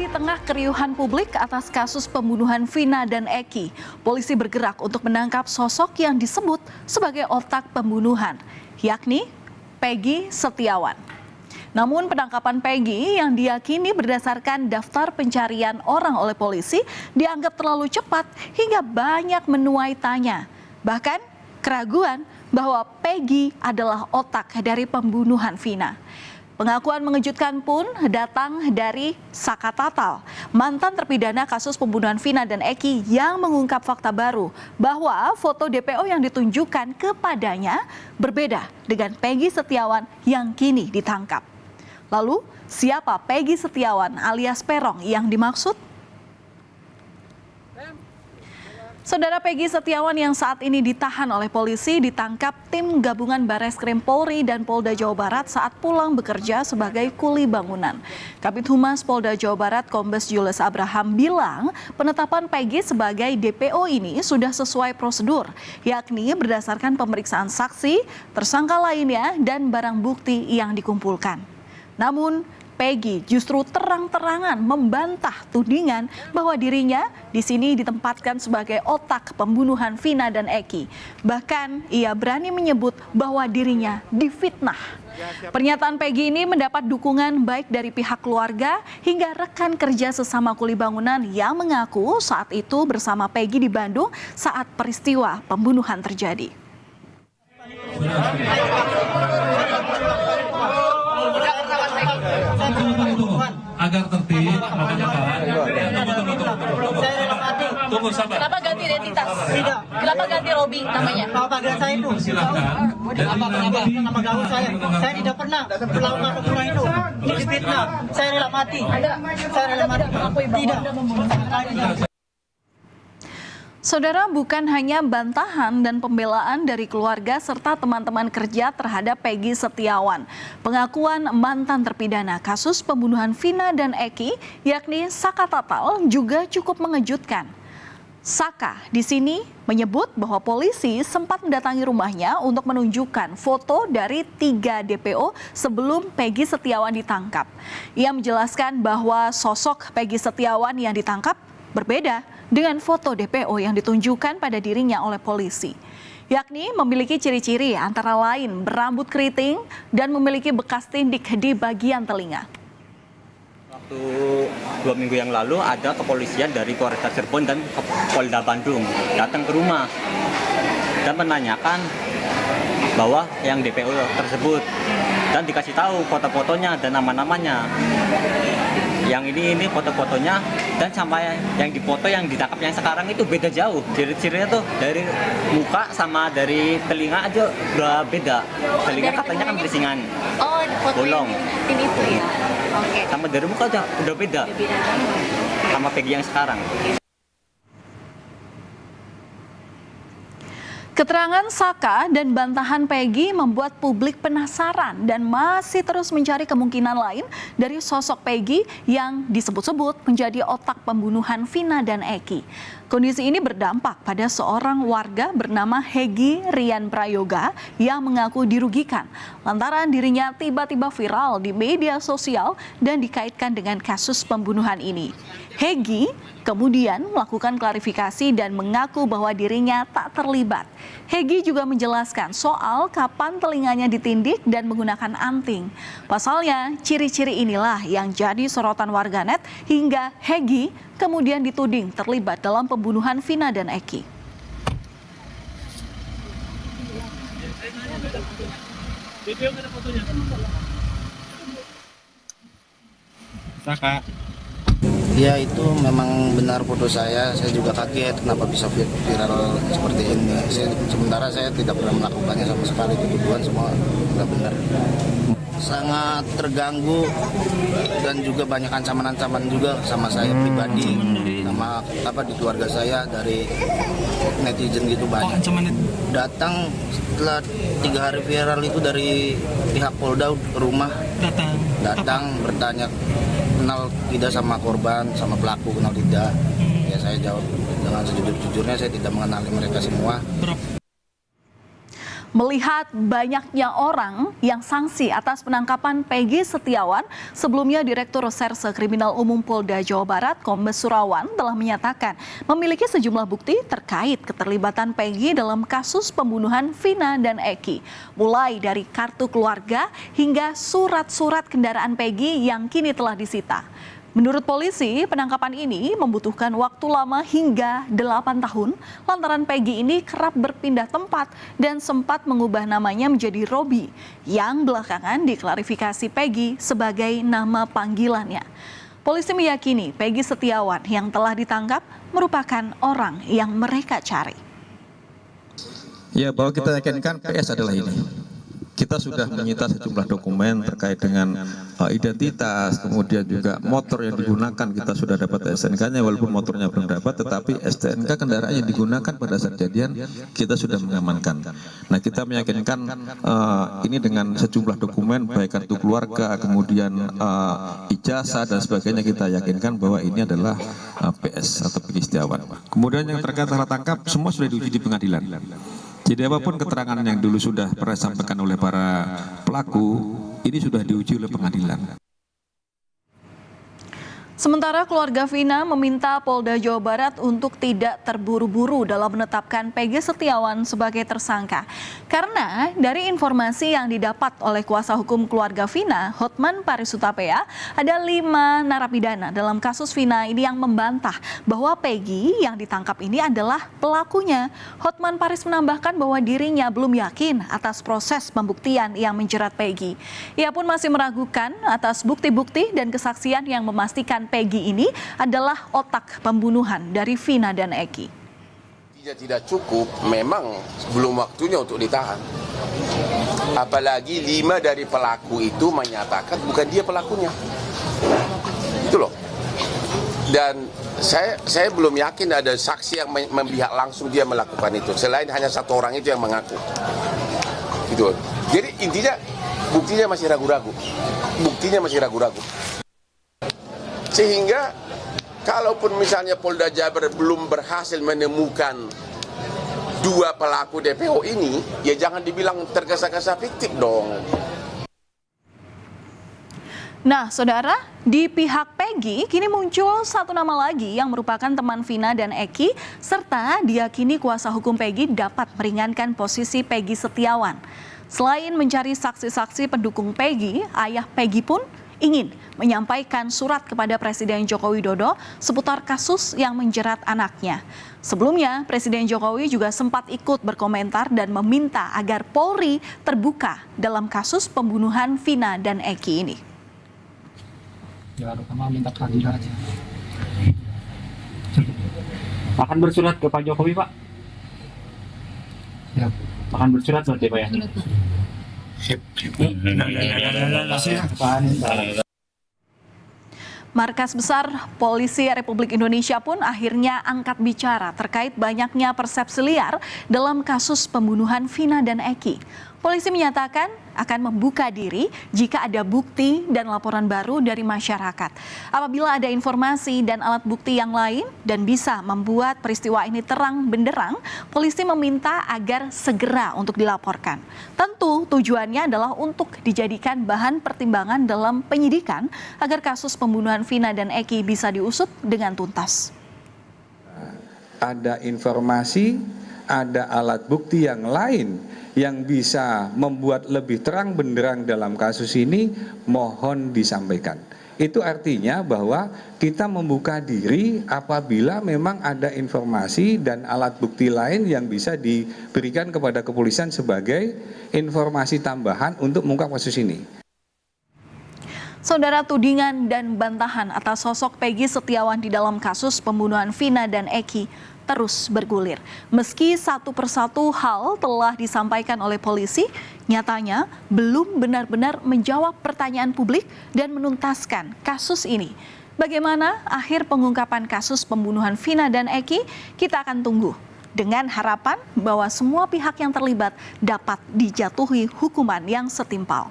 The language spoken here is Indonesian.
di tengah keriuhan publik atas kasus pembunuhan Vina dan Eki, polisi bergerak untuk menangkap sosok yang disebut sebagai otak pembunuhan, yakni Peggy Setiawan. Namun penangkapan Peggy yang diyakini berdasarkan daftar pencarian orang oleh polisi dianggap terlalu cepat hingga banyak menuai tanya. Bahkan keraguan bahwa Peggy adalah otak dari pembunuhan Vina. Pengakuan mengejutkan pun datang dari Saka Tatal, mantan terpidana kasus pembunuhan Vina dan Eki yang mengungkap fakta baru bahwa foto DPO yang ditunjukkan kepadanya berbeda dengan Peggy Setiawan yang kini ditangkap. Lalu, siapa Peggy Setiawan alias Perong yang dimaksud? Saudara, Peggy Setiawan yang saat ini ditahan oleh polisi ditangkap tim gabungan Bareskrim Polri dan Polda Jawa Barat saat pulang bekerja sebagai kuli bangunan. Kabid Humas Polda Jawa Barat Kombes Julius Abraham bilang penetapan Peggy sebagai DPO ini sudah sesuai prosedur, yakni berdasarkan pemeriksaan saksi, tersangka lainnya, dan barang bukti yang dikumpulkan. Namun, Peggy justru terang-terangan membantah tudingan bahwa dirinya di sini ditempatkan sebagai otak pembunuhan Vina dan Eki. Bahkan ia berani menyebut bahwa dirinya difitnah. Pernyataan Peggy ini mendapat dukungan baik dari pihak keluarga hingga rekan kerja sesama kuli bangunan yang mengaku saat itu bersama Peggy di Bandung saat peristiwa pembunuhan terjadi. Agar tertib, tunggu sabar. Kenapa ganti identitas? Tidak. Kenapa ganti Robi namanya? Kalau panggilan saya itu. Silakan. Nama gaul saya. Saya tidak pernah melakukan pembunuhan itu. Ini fitnah. Saya rela mati. Saya rela mati. Tidak. Saudara, bukan hanya bantahan dan pembelaan dari keluarga serta teman-teman kerja terhadap Peggy Setiawan. Pengakuan mantan terpidana kasus pembunuhan Vina dan Eki, yakni Saka Tatal, juga cukup mengejutkan. Saka di sini menyebut bahwa polisi sempat mendatangi rumahnya untuk menunjukkan foto dari 3 DPO sebelum Peggy Setiawan ditangkap. Ia menjelaskan bahwa sosok Peggy Setiawan yang ditangkap berbeda dengan foto DPO yang ditunjukkan pada dirinya oleh polisi, yakni memiliki ciri-ciri antara lain berambut keriting dan memiliki bekas tindik di bagian telinga. Waktu 2 minggu yang lalu ada kepolisian dari Polres Cirebon dan Polda Bandung datang ke rumah dan menanyakan bahwa yang DPO tersebut dan dikasih tahu foto-fotonya dan nama-namanya. Yang ini foto-fotonya dan sampai yang dipoto yang ditangkap yang sekarang itu beda jauh. Ciri-cirinya tuh dari muka sama dari telinga aja udah beda. Telinga katanya kan berisingan. Oh, foto bolong. Ini itu ya. Oke. Sama dari muka udah beda. Sama Peggy yang sekarang. Keterangan Saka dan bantahan Peggy membuat publik penasaran dan masih terus mencari kemungkinan lain dari sosok Peggy yang disebut-sebut menjadi otak pembunuhan Vina dan Eki. Kondisi ini berdampak pada seorang warga bernama Hegi Rian Prayoga yang mengaku dirugikan lantaran dirinya tiba-tiba viral di media sosial dan dikaitkan dengan kasus pembunuhan ini. Hegi kemudian melakukan klarifikasi dan mengaku bahwa dirinya tak terlibat. Hegi juga menjelaskan soal kapan telinganya ditindik dan menggunakan anting. Pasalnya, ciri-ciri inilah yang jadi sorotan warganet hingga Hegi kemudian dituding terlibat dalam pembunuhan Vina dan Eki. Saka. Ya, itu memang benar foto saya juga kaget kenapa bisa viral seperti ini. Sementara saya tidak pernah melakukannya sama sekali, tuduhan semua tidak benar. Sangat terganggu dan juga banyak ancaman-ancaman juga sama saya pribadi, sama di keluarga saya dari netizen gitu banyak. Datang setelah 3 hari viral itu dari pihak Polda ke rumah, datang bertanya kenal tidak sama korban, sama pelaku kenal tidak. Ya saya jawab dengan sejujur-jujurnya saya tidak mengenali mereka semua. Melihat banyaknya orang yang sanksi atas penangkapan Peggy Setiawan, sebelumnya Direktur Reserse Kriminal Umum Polda Jawa Barat, Kombes Surawan, telah menyatakan memiliki sejumlah bukti terkait keterlibatan Peggy dalam kasus pembunuhan Vina dan Eki, mulai dari kartu keluarga hingga surat-surat kendaraan Peggy yang kini telah disita. Menurut polisi, penangkapan ini membutuhkan waktu lama hingga 8 tahun lantaran Peggy ini kerap berpindah tempat dan sempat mengubah namanya menjadi Robi yang belakangan diklarifikasi Peggy sebagai nama panggilannya. Polisi meyakini Peggy Setiawan yang telah ditangkap merupakan orang yang mereka cari. Ya, bahwa kita yakinkan PS adalah ini. Kita sudah menyita sejumlah dokumen terkait dengan identitas, kemudian juga motor yang digunakan kita sudah dapat STNK-nya walaupun motornya belum dapat, tetapi STNK kendaraan yang digunakan pada saat kejadian kita sudah mengamankan. Nah, kita meyakinkan ini dengan sejumlah dokumen baik kartu keluarga, kemudian ijazah dan sebagainya, kita yakinkan bahwa ini adalah PS atau Peggy Setiawan. Kemudian yang terkait salah tangkap semua sudah diuji di pengadilan. Jadi apapun keterangan yang dulu sudah pernah disampaikan oleh para pelaku, ini sudah diuji oleh pengadilan. Sementara keluarga Vina meminta Polda Jawa Barat untuk tidak terburu-buru dalam menetapkan Peggy Setiawan sebagai tersangka. Karena dari informasi yang didapat oleh kuasa hukum keluarga Vina, Hotman Paris Hutapea, ada 5 narapidana dalam kasus Vina ini yang membantah bahwa Peggy yang ditangkap ini adalah pelakunya. Hotman Paris menambahkan bahwa dirinya belum yakin atas proses pembuktian yang menjerat Peggy. Ia pun masih meragukan atas bukti-bukti dan kesaksian yang memastikan Peggy ini adalah otak pembunuhan dari Vina dan Eki. Tidak cukup, memang belum waktunya untuk ditahan. Apalagi 5 dari pelaku itu menyatakan bukan dia pelakunya. Itu loh. Dan saya belum yakin ada saksi yang memihak langsung dia melakukan itu. Selain hanya 1 orang itu yang mengaku. Gitu. Jadi intinya buktinya masih ragu-ragu. Sehingga kalaupun misalnya Polda Jabar belum berhasil menemukan 2 pelaku DPO ini, ya jangan dibilang tergesa-gesa fiktif dong. Nah, saudara, di pihak Peggy kini muncul 1 nama lagi yang merupakan teman Vina dan Eki, serta diyakini kuasa hukum Peggy dapat meringankan posisi Peggy Setiawan. Selain mencari saksi-saksi pendukung Peggy, ayah Peggy pun ingin menyampaikan surat kepada Presiden Joko Widodo seputar kasus yang menjerat anaknya. Sebelumnya, Presiden Jokowi juga sempat ikut berkomentar dan meminta agar Polri terbuka dalam kasus pembunuhan Vina dan Eki ini. Ya, pertama minta keadilan aja. Akan bersurat ke Pak Jokowi, Pak? Ya. Akan bersurat berarti, Pak ya? Markas Besar Polisi Republik Indonesia pun akhirnya angkat bicara terkait banyaknya persepsi liar dalam kasus pembunuhan Vina dan Eki. Polisi menyatakan akan membuka diri jika ada bukti dan laporan baru dari masyarakat. Apabila ada informasi dan alat bukti yang lain dan bisa membuat peristiwa ini terang benderang, polisi meminta agar segera untuk dilaporkan. Tentu tujuannya adalah untuk dijadikan bahan pertimbangan dalam penyidikan agar kasus pembunuhan Vina dan Eki bisa diusut dengan tuntas. Ada informasi, ada alat bukti yang lain yang bisa membuat lebih terang benderang dalam kasus ini, mohon disampaikan. Itu artinya bahwa kita membuka diri apabila memang ada informasi dan alat bukti lain yang bisa diberikan kepada kepolisian sebagai informasi tambahan untuk mengungkap kasus ini. Saudara, tudingan dan bantahan atas sosok Peggy Setiawan di dalam kasus pembunuhan Vina dan Eki terus bergulir. Meski satu persatu hal telah disampaikan oleh polisi, nyatanya belum benar-benar menjawab pertanyaan publik dan menuntaskan kasus ini. Bagaimana akhir pengungkapan kasus pembunuhan Vina dan Eki? Kita akan tunggu dengan harapan bahwa semua pihak yang terlibat dapat dijatuhi hukuman yang setimpal.